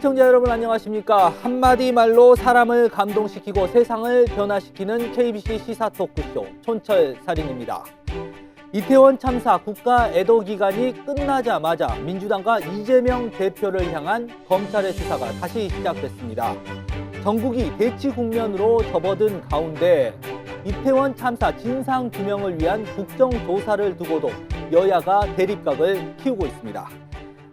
시청자 여러분 안녕하십니까? 한마디 말로 사람을 감동시키고 세상을 변화시키는 KBC 시사 토크쇼 촌철살인입니다. 이태원 참사 국가 애도 기간이 끝나자마자 민주당과 이재명 대표를 향한 검찰의 수사가 다시 시작됐습니다. 전국이 대치 국면으로 접어든 가운데 이태원 참사 진상 규명을 위한 국정조사를 두고도 여야가 대립각을 키우고 있습니다.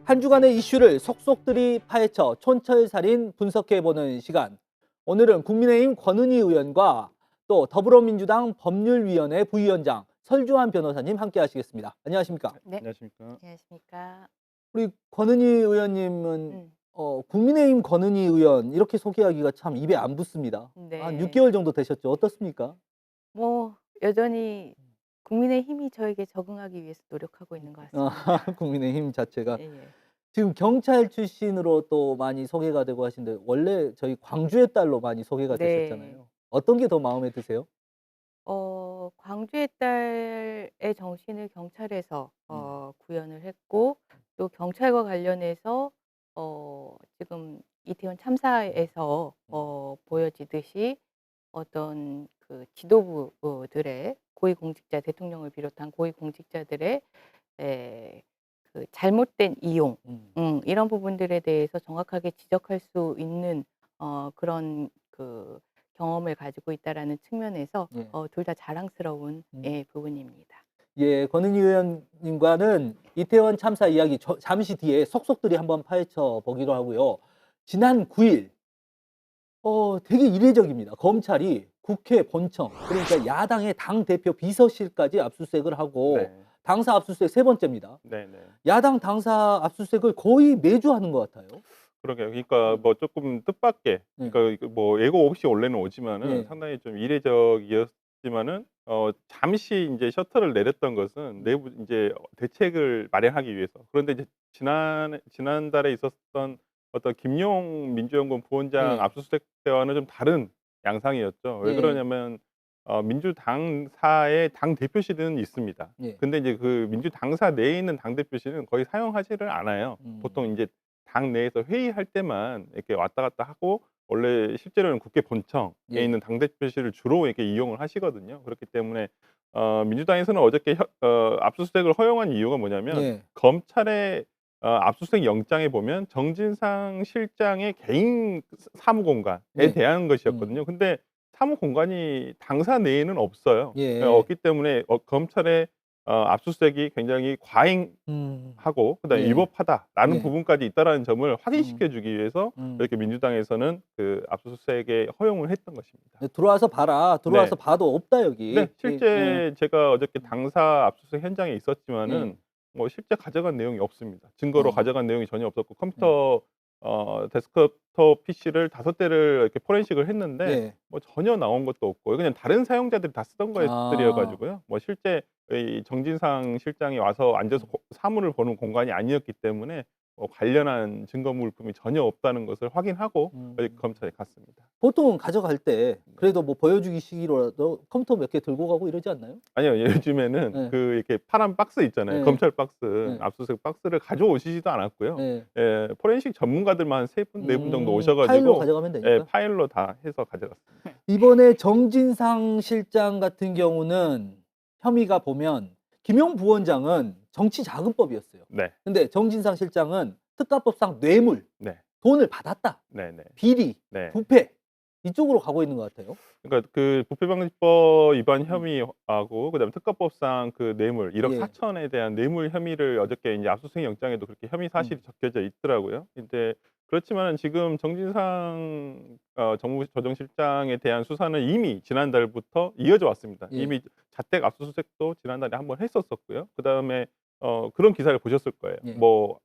한 주간의 이슈를 속속들이 파헤쳐 촌철살인 분석해보는 시간. 오늘은 국민의힘 권은희 의원과 또 더불어민주당 법률위원회 부위원장 설주환 변호사님 함께 하시겠습니다. 안녕하십니까? 네. 안녕하십니까. 안녕하십니까. 우리 권은희 의원님은 국민의힘 권은희 의원 이렇게 소개하기가 참 입에 안 붙습니다. 네. 한 6개월 정도 되셨죠? 어떻습니까? 뭐 여전히 국민의힘이 저에게 적응하기 위해서 노력하고 있는 것 같습니다. 국민의힘 자체가 예, 예. 지금 경찰 출신으로 또 많이 소개가 되고 하신데 원래 저희 광주의 딸로 많이 소개가 네. 되셨잖아요. 어떤 게 더 마음에 드세요? 광주의 딸의 정신을 경찰에서 구현을 했고 또 경찰과 관련해서 지금 이태원 참사에서 보여지듯이 어떤 그 지도부들의 고위공직자 대통령을 비롯한 고위공직자들의 그 잘못된 이용 이런 부분들에 대해서 정확하게 지적할 수 있는 그런 그 경험을 가지고 있다라는 측면에서 예. 둘 다 자랑스러운 부분입니다. 예, 권은희 의원님과는 이태원 참사 이야기 잠시 뒤에 속속들이 한번 파헤쳐 보기로 하고요. 지난 9일 되게 이례적입니다. 검찰이 국회 본청 그러니까 야당의 당 대표 비서실까지 압수수색을 하고 네. 당사 압수수색 세 번째입니다. 네네. 야당 당사 압수수색을 거의 매주 하는 것 같아요. 그러게요. 그러니까 뭐 조금 뜻밖의, 그러니까 이거 뭐 예고 없이 원래는 오지만은 네. 상당히 좀 이례적이었지만은 잠시 이제 셔터를 내렸던 것은 내부 이제 대책을 마련하기 위해서. 그런데 이제 지난달에 있었던 어떤 김용 민주연구원 부원장 네. 압수수색 때와는 좀 다른 양상이었죠. 왜 네. 그러냐면 민주당사의 당 대표실은 있습니다. 네. 근데 이제 그 민주당사 내에 있는 당 대표실은 거의 사용하지를 않아요. 보통 이제 당 내에서 회의할 때만 이렇게 왔다 갔다 하고 원래 실제로는 국회 본청에 예. 있는 당 대표실을 주로 이렇게 이용을 하시거든요. 그렇기 때문에 민주당에서는 어저께 압수수색을 허용한 이유가 뭐냐면 예. 검찰의 압수수색 영장에 보면 정진상 실장의 개인 사무 공간에 네. 대한 것이었거든요. 근데 사무 공간이 당사 내에는 없어요. 예. 없기 때문에 검찰의 압수수색이 굉장히 과잉하고 그다음에 예. 위법하다라는 예. 부분까지 있다라는 점을 확인시켜 주기 위해서 음. 이렇게 민주당에서는 그 압수수색에 허용을 했던 것입니다. 네, 들어와서 봐라. 들어와서 네. 봐도 없다 여기. 네, 실제 예. 제가 어저께 당사 압수수색 현장에 있었지만은 예. 뭐 실제 가져간 내용이 없습니다. 증거로 가져간 내용이 전혀 없었고 컴퓨터 데스크톱 PC를 5대를 이렇게 포렌식을 했는데 예. 뭐 전혀 나온 것도 없고 그냥 다른 사용자들이 다 쓰던 것들이어 가지고요. 뭐 실제 이 정진상 실장이 와서 앉아서 사물을 보는 공간이 아니었기 때문에 관련한 증거 물품이 전혀 없다는 것을 확인하고 검찰에 갔습니다. 보통 가져갈 때 그래도 뭐 보여주기 시기로라도 컴퓨터 몇 개 들고 가고 이러지 않나요? 아니요. 요즘에는 네. 그 이렇게 파란 박스 있잖아요. 네. 검찰 박스, 네. 압수수색 박스를 가져오시지도 않았고요. 예. 예, 포렌식 전문가들만 3분, 4분 정도 오셔 파일로 가지고 가져가면 되니까. 예, 파일로 다 해서 가져갔습니다. 이번에 정진상 실장 같은 경우는 혐의가 보면 김용 부원장은 정치자금법이었어요. 네. 근데 정진상 실장은 특가법상 뇌물, 네. 돈을 받았다, 네네. 비리, 네. 부패 이쪽으로 가고 있는 것 같아요. 그러니까 그 부패방지법 위반 혐의하고 그다음에 특가법상 그 뇌물 1억 예. 4천에 대한 뇌물 혐의를 어저께 이제 압수수색 영장에도 그렇게 혐의 사실이 적혀져 있더라고요. 근데 그렇지만은 지금 정진상 정무 조정실장에 대한 수사는 이미 지난달부터 이어져 왔습니다. 예. 이미 자택 압수수색도 지난달에 한번 했었었고요. 그다음에 그런 기사를 보셨을 거예요. 예. 뭐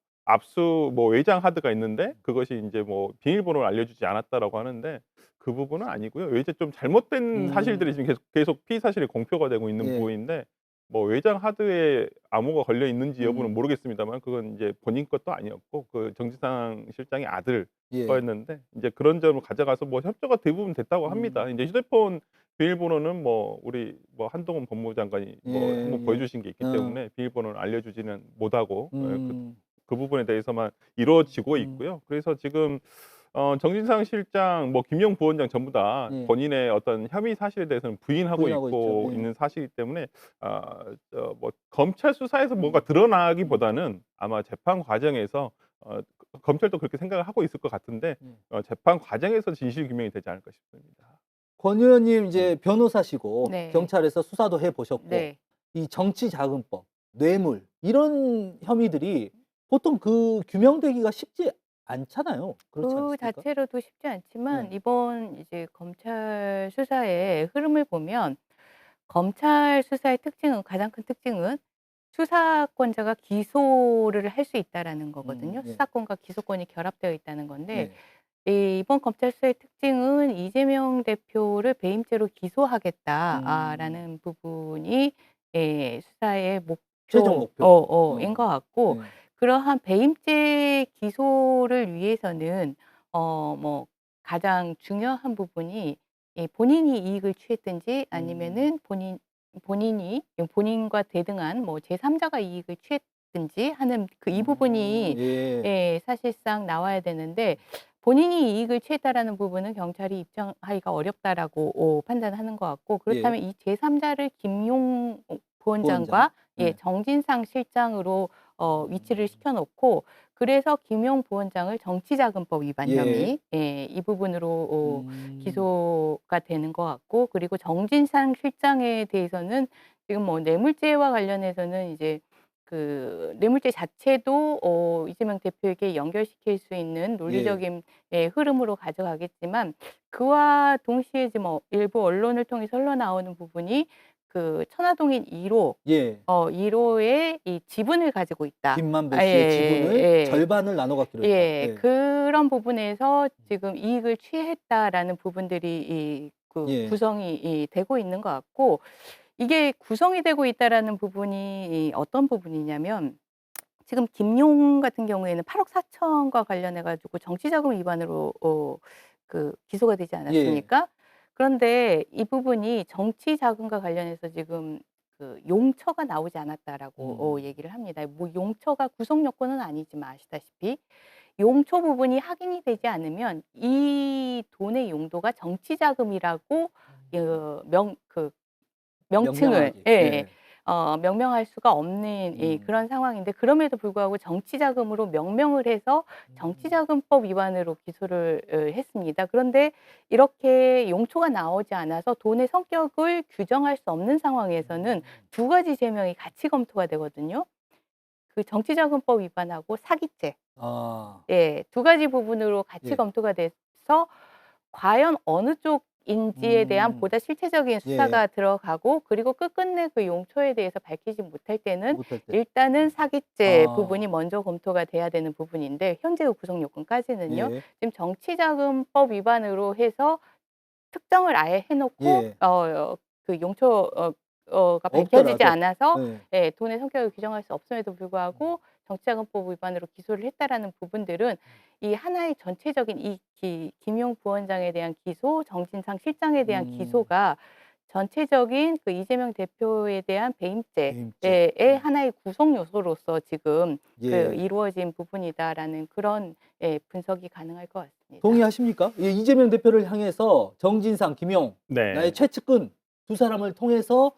외장 하드가 있는데 그것이 이제 뭐 비밀번호를 알려주지 않았다라고 하는데 그 부분은 아니고요. 이제 좀 잘못된 사실들이 지금 계속 피의 사실이 공표가 되고 있는 예. 부분인데 뭐 외장 하드에 암호가 걸려 있는지 여부는 모르겠습니다만 그건 이제 본인 것도 아니었고 그 정진상 실장의 아들 예. 거였는데 이제 그런 점을 가져가서 뭐 협조가 대부분 됐다고 합니다. 이제 휴대폰 비밀번호는 뭐 우리 뭐 한동훈 법무부 장관이 뭐 예, 한번 예. 보여주신 게 있기 때문에 비밀번호를 알려주지는 못하고 그 부분에 대해서만 이루어지고 있고요. 그래서 지금 정진상 실장, 뭐 김용 부원장 전부 다 예. 본인의 어떤 혐의 사실에 대해서는 부인하고 부인하고 있고 있죠. 예. 있는 사실이기 때문에 뭐 검찰 수사에서 뭔가 드러나기보다는 아마 재판 과정에서 검찰도 그렇게 생각을 하고 있을 것 같은데 재판 과정에서 진실 규명이 되지 않을까 싶습니다. 권 의원님 이제 변호사시고 네. 경찰에서 수사도 해보셨고 네. 이 정치자금법, 뇌물 이런 혐의들이 보통 그 규명되기가 쉽지 않잖아요. 그렇지 그 않습니까? 자체로도 쉽지 않지만 네. 이번 이제 검찰 수사의 흐름을 보면 검찰 수사의 특징은 가장 큰 특징은 수사권자가 기소를 할 수 있다라는 거거든요. 예. 수사권과 기소권이 결합되어 있다는 건데 이번 검찰 수사의 특징은 이재명 대표를 배임죄로 기소하겠다라는 부분이 수사의 최종 목표. 인 것 같고 네. 그러한 배임죄 기소를 위해서는 뭐 가장 중요한 부분이 본인이 이익을 취했든지 아니면은 본인이 본인과 대등한 뭐 제3자가 이익을 취했든지 하는 그 이 부분이 예. 사실상 나와야 되는데 본인이 이익을 취했다라는 부분은 경찰이 입증하기가 어렵다라고 판단하는 것 같고 그렇다면 이 제3자를 김용 부원장과 부원장. 네. 정진상 실장으로 위치를 시켜 놓고 그래서 김용 부원장을 정치자금법 위반 예. 혐의 이 부분으로 기소가 되는 것 같고 그리고 정진상 실장에 대해서는 지금 뭐 뇌물죄와 관련해서는 이제 그 뇌물죄 자체도 이재명 대표에게 연결시킬 수 있는 논리적인 흐름으로 가져가겠지만 그와 동시에 지금 일부 언론을 통해서 흘러나오는 부분이 그 천화동인 1호 예. 1호의 이 지분을 가지고 있다. 김만배 씨의 지분을 절반을 나눠 갖기로 했다. 예. 그런 부분에서 지금 이익을 취했다라는 부분들이 구성이 되고 있는 것 같고 이게 구성이 되고 있다라는 부분이 어떤 부분이냐면 지금 김용 같은 경우에는 8억 4천과 관련해 가지고 정치자금 위반으로 그 기소가 되지 않았습니까? 그런데 이 부분이 정치자금과 관련해서 지금 그 용처가 나오지 않았다라고 얘기를 합니다. 뭐 용처가 구성 요건은 아니지만 아시다시피 용처 부분이 확인이 되지 않으면 이 돈의 용도가 정치자금이라고 명칭을 명명하기. 명명할 수가 없는 그런 상황인데 그럼에도 불구하고 정치자금으로 명명을 해서 정치자금법 위반으로 기소를 했습니다. 그런데 이렇게 용초가 나오지 않아서 돈의 성격을 규정할 수 없는 상황에서는 두 가지 제명이 같이 검토가 되거든요. 그 정치자금법 위반하고 사기죄. 두 가지 부분으로 같이 검토가 돼서 과연 어느 쪽인지에 대한 보다 실체적인 수사가 들어가고 그리고 끝끝내 그 용처에 대해서 밝히지 못할 때는 일단은 사기죄 부분이 먼저 검토가 돼야 되는 부분인데 현재의 구성 요건까지는요. 지금 정치자금법 위반으로 해서 특정을 아예 해놓고 그 용처 가 밝혀지지 않아서 돈의 성격을 규정할 수 없음에도 불구하고 정치자금법 위반으로 기소를 했다라는 부분들은 이 하나의 전체적인 이 김용 부원장에 대한 기소, 정진상 실장에 대한 기소가 전체적인 그 이재명 대표에 대한 배임죄의 하나의 구성 요소로서 지금 그 이루어진 부분이다라는 그런 분석이 가능할 것 같습니다. 동의하십니까? 이재명 대표를 향해서 정진상, 김용 나의 최측근 두 사람을 통해서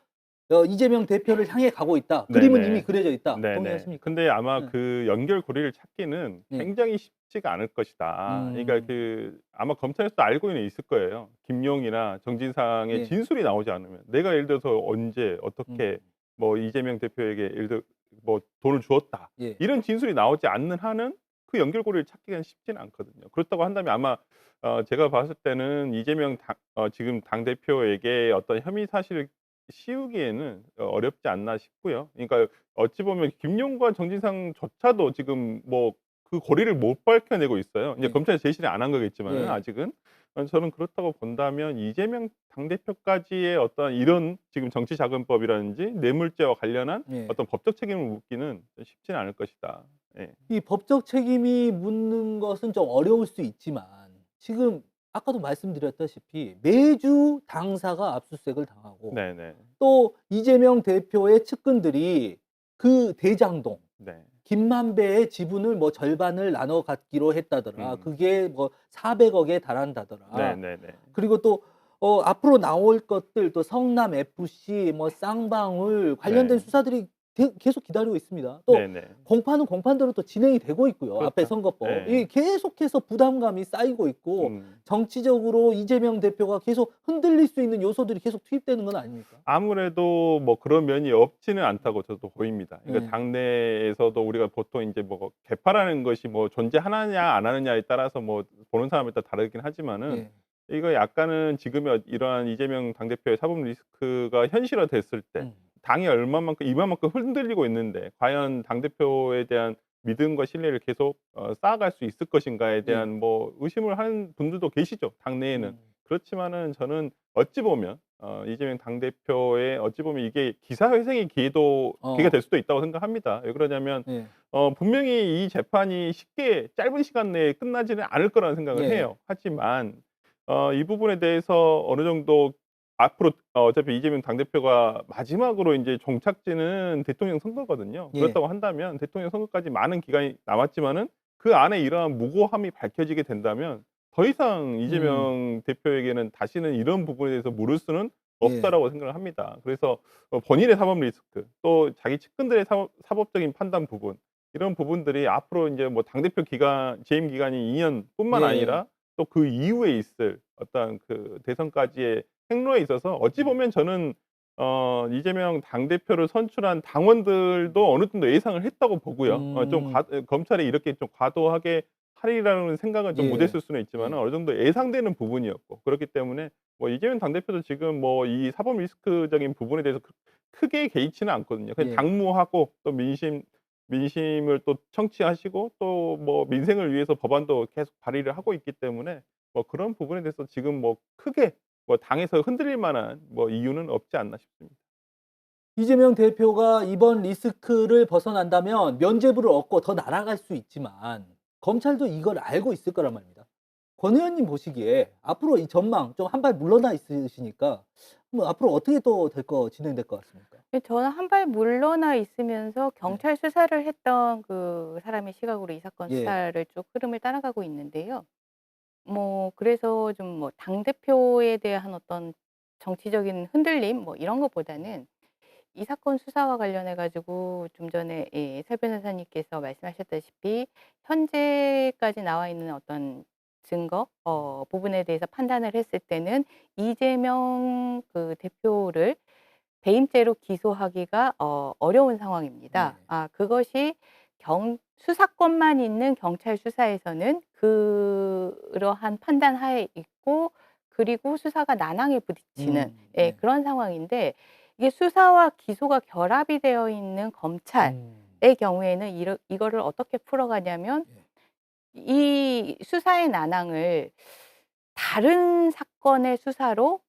이재명 대표를 향해 가고 있다. 그림은 이미 그려져 있다. 동의하십니까? 근데 아마 그 연결고리를 찾기는 굉장히 쉽지가 않을 것이다. 그러니까 아마 검찰에서도 알고는 있을 거예요. 김용이나 정진상의 진술이 나오지 않으면 내가 예를 들어서 언제 어떻게 뭐 이재명 대표에게 예를 들어 뭐 돈을 주었다. 이런 진술이 나오지 않는 한은 그 연결고리를 찾기가 쉽지는 않거든요. 그렇다고 한다면 아마 제가 봤을 때는 이재명 지금 당대표에게 어떤 혐의 사실을 씌우기에는 어렵지 않나 싶고요. 그러니까 어찌 보면 김용과 정진상조차도 지금 뭐 그 고리를 못 밝혀내고 있어요. 이제 검찰이 제시를 안 한 거겠지만 아직은. 저는 그렇다고 본다면 이재명 당대표까지의 어떤 이런 지금 정치자금법이라든지 뇌물죄와 관련한 어떤 법적 책임을 묻기는 쉽지는 않을 것이다. 이 법적 책임이 묻는 것은 좀 어려울 수 있지만 지금 아까도 말씀드렸다시피 매주 당사가 압수수색을 당하고 또 이재명 대표의 측근들이 그 대장동 김만배의 지분을 뭐 절반을 나눠 갖기로 했다더라. 그게 뭐 400억에 달한다더라. 네네네. 그리고 또 앞으로 나올 것들 또 성남 FC 뭐 쌍방울 관련된 네. 수사들이 계속 기다리고 있습니다. 또 네네. 공판은 공판대로 또 진행이 되고 있고요. 앞에 그렇죠. 선거법. 네. 이 계속해서 부담감이 쌓이고 있고 음. 정치적으로 이재명 대표가 계속 흔들릴 수 있는 요소들이 계속 투입되는 건 아닙니까? 아무래도 뭐 그런 면이 없지는 않다고 저도 보입니다. 그러니까 네. 당내에서도 우리가 보통 인제 뭐 개파라는 것이 뭐 존재하느냐 안 하느냐에 따라서 뭐 보는 사람에 따라 다르긴 하지만은 예. 이거 약간은 지금의 이러한 이재명 당대표의 사법 리스크가 현실화됐을 때 음. 당이 얼마만큼 이만큼 흔들리고 있는데 과연 당대표에 대한 믿음과 신뢰를 계속 쌓아갈 수 있을 것인가에 대한 뭐 의심을 하는 분들도 계시죠, 당내에는. 음. 그렇지만은 저는 어찌 보면 이재명 당대표의 어찌 보면 이게 기사 회생의 기회가 될 수도 있다고 생각합니다. 왜 그러냐면 예. 분명히 이 재판이 쉽게 짧은 시간 내에 끝나지는 않을 거라는 생각을 예. 해요. 하지만 이 부분에 대해서 어느 정도 앞으로 어차피 이재명 당대표가 마지막으로 인제 종착지는 대통령 선거거든요. 예. 그렇다고 한다면 대통령 선거까지 많은 기간이 남았지만은 그 안에 이러한 무고함이 밝혀지게 된다면 더 이상 이재명 대표에게는 다시는 이런 부분에 대해서 물을 수는 예. 없다라고 생각을 합니다. 그래서 본인의 사법 리스크 또 자기 측근들의 사법적인 판단 부분 이런 부분들이 앞으로 인제 뭐 당대표 재임 기간이 2 년뿐만 예. 아니라 또 그 이후에 있을 어떤 그 대선까지의 행로에 있어서 어찌 보면 저는 이재명 당대표를 선출한 당원들도 어느 정도 예상을 했다고 보고요. 검찰이 이렇게 좀 과도하게 하리라는 생각은 좀 예. 못했을 수는 있지만은 예. 어느 정도 예상되는 부분이었고 그렇기 때문에 뭐 이재명 당대표도 지금 뭐 이 사법 리스크적인 부분에 대해서 크게 개의치는 않거든요. 그냥 예. 당무하고 또 민심을 또 청취하시고 또 뭐 민생을 위해서 법안도 계속 발의를 하고 있기 때문에 뭐 그런 부분에 대해서 지금 뭐 크게 뭐 당에서 흔들릴 만한 뭐 이유는 없지 않나 싶습니다. 이재명 대표가 이번 리스크를 벗어난다면 면죄부를 얻고 더 날아갈 수 있지만 검찰도 이걸 알고 있을 거란 말입니다. 권 의원님 보시기에 앞으로 이 전망 좀 한 발 물러나 있으시니까 뭐 앞으로 어떻게 또 진행될 것 같습니까? 근데 저는 한 발 물러나 있으면서 경찰 수사를 했던 그 사람의 시각으로 이 사건 예. 수사를 쭉 흐름을 따라가고 있는데요. 뭐 그래서 좀 뭐 당대표에 대한 어떤 정치적인 흔들림 뭐 이런 것보다는 이 사건 수사와 관련해 가지고 좀 전에 새 변호사님께서 말씀하셨다시피 현재까지 나와 있는 어떤 증거 부분에 대해서 판단을 했을 때는 이재명 그 대표를 배임죄로 기소하기가 어려운 상황입니다. 네. 그것이 수사권만 있는 경찰 수사에서는 그러한 판단 하에 있고 그리고 수사가 난항에 부딪히는 네. 그런 상황인데 이게 수사와 기소가 결합이 되어 있는 검찰의 경우에는 이거를 어떻게 풀어가냐면 이 수사의 난항을 다른 사건의 수사로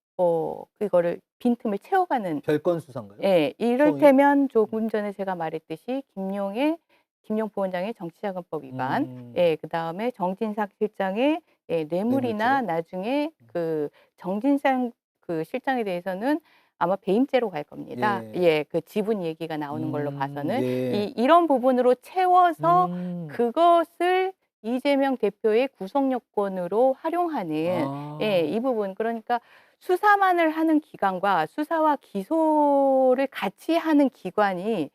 그거를 빈틈을 채워가는 별건 수사인가요? 예. 이를테면 조금 전에 제가 말했듯이 김용 부원장의 정치자금법 위반, 그다음에 정진상 실장의 뇌물이나 뇌물죄. 나중에 그 정진상 그 실장에 대해서는 아마 배임죄로 갈 겁니다. 예. 그 지분 얘기가 나오는 걸로 봐서는 예. 이런 부분으로 채워서 그것을 그 이재명 대표의 구속 요건으로 활용하는 이 부분. 그러니까 수사만을 하는 기관과 수사와 기소를 같이 하는 기관이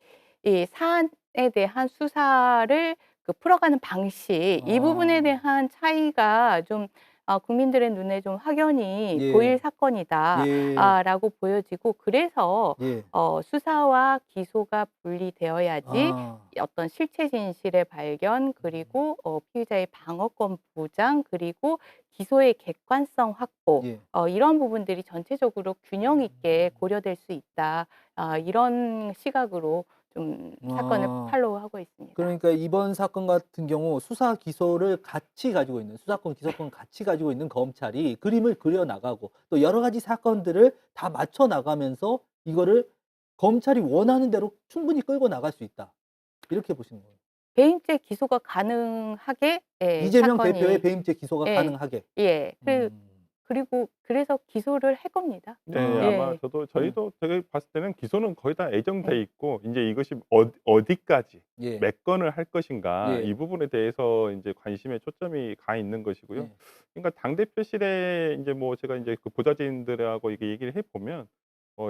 이 사안에 대한 수사를 풀어가는 방식 이 부분에 대한 차이가 좀 국민들의 눈에 좀 확연히 예. 보일 사건이다. 예. 라고 보여지고 그래서 예. 수사와 기소가 분리되어야지 어떤 실체 진실의 발견 그리고 피의자의 방어권 보장 그리고 기소의 객관성 확보 예. 이런 부분들이 전체적으로 균형 있게 고려될 수 있다. 이런 시각으로 좀 사건을 팔로우하고 있습니다. 그러니까 이번 사건 같은 경우 수사 기소를 같이 가지고 있는 수사권 기소권 같이 가지고 있는 검찰이 그림을 그려 나가고 또 여러 가지 사건들을 다 맞춰 나가면서 이거를 검찰이 원하는 대로 충분히 끌고 나갈 수 있다. 이렇게 보시는 거예요. 배임죄 기소가 가능하게 이재명 사건이 대표의 배임죄 기소가 예. 가능하게. 예. 그리고 그래서 기소를 할 겁니다. 네. 예. 아마 저희도 되게 봤을 때는 기소는 거의 다 예정돼 네. 있고 인제 이것이 어디까지 예. 몇 건을 할 것인가 예. 이 부분에 대해서 인제 관심의 초점이 가 있는 것이고요. 예. 그러니까 당대표실에 인제 뭐 제가 인제 그 보좌진들하고 이게 얘기를 해 보면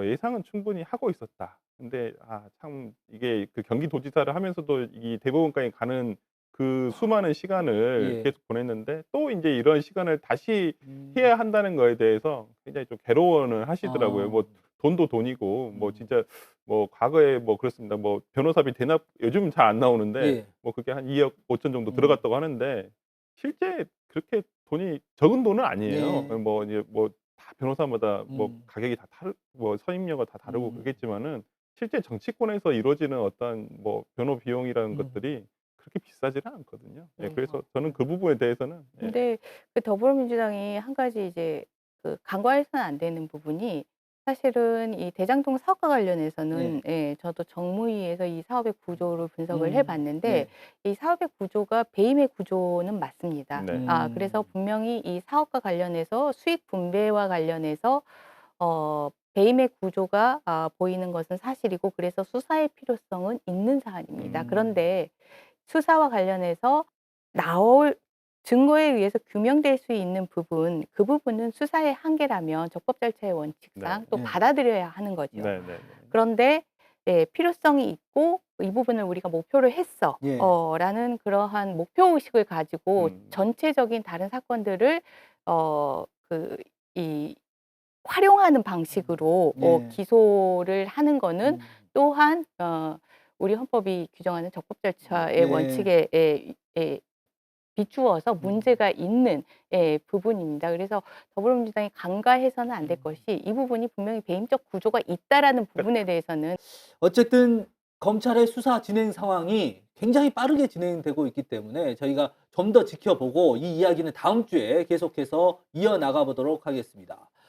예상은 충분히 하고 있었다. 근데 참 이게 그 경기도지사를 하면서도 이 대법원까지 가는 그 수많은 시간을 예. 계속 보냈는데 또 인제 이런 시간을 다시 음. 해야 한다는 거에 대해서 굉장히 좀 괴로워는 하시더라고요. 아. 뭐 돈도 돈이고 뭐 음. 진짜 뭐 과거에 뭐 그렇습니다. 뭐 변호사비 대납 요즘은 잘 안 나오는데 예. 뭐 그게 한 2억 5천 정도 음. 들어갔다고 하는데 실제 그렇게 돈이 적은 돈은 아니에요. 네. 뭐 이제 뭐 다 변호사마다 뭐 음. 가격이 다 뭐 선임료가 다 다르고 음. 그러겠지만은 실제 정치권에서 이루어지는 어떤 뭐 변호 비용이라는 음. 것들이 그렇게 비싸지는 않거든요. 예, 네. 그래서 저는 그 부분에 대해서는 근데 그 더불어민주당이 한 가지 이제 그 간과해서는 안 되는 부분이 사실은 이 대장동 사업과 관련해서는 저도 정무위에서 이 사업의 구조를 분석을 해 봤는데 네. 이 사업의 구조가 배임의 구조는 맞습니다. 네. 그래서 분명히 이 사업과 관련해서 수익 분배와 관련해서 배임의 구조가 보이는 것은 사실이고 그래서 수사의 필요성은 있는 사안입니다. 그런데 수사와 관련해서 나올 증거에 의해서 규명될 수 있는 부분, 그 부분은 수사의 한계라면 적법 절차의 원칙상 네. 또 네. 받아들여야 하는 거죠. 네네네. 그런데 필요성이 있고 이 부분을 우리가 목표로 했어. 예. 라는 그러한 목표 의식을 가지고 음. 전체적인 다른 사건들을 그 이 활용하는 방식으로 예. 기소를 하는 거는 음. 또한 우리 헌법이 규정하는 적법 절차의 네. 원칙에 비추어서 문제가 있는 부분입니다. 그래서 더불어민주당이 간과해서는 안 될 것이 이 부분이 분명히 배임적 구조가 있다라는 부분에 대해서는 어쨌든 검찰의 수사 진행 상황이 굉장히 빠르게 진행되고 있기 때문에 저희가 좀 더 지켜보고 이 이야기는 다음 주에 계속해서 이어나가 보도록 하겠습니다.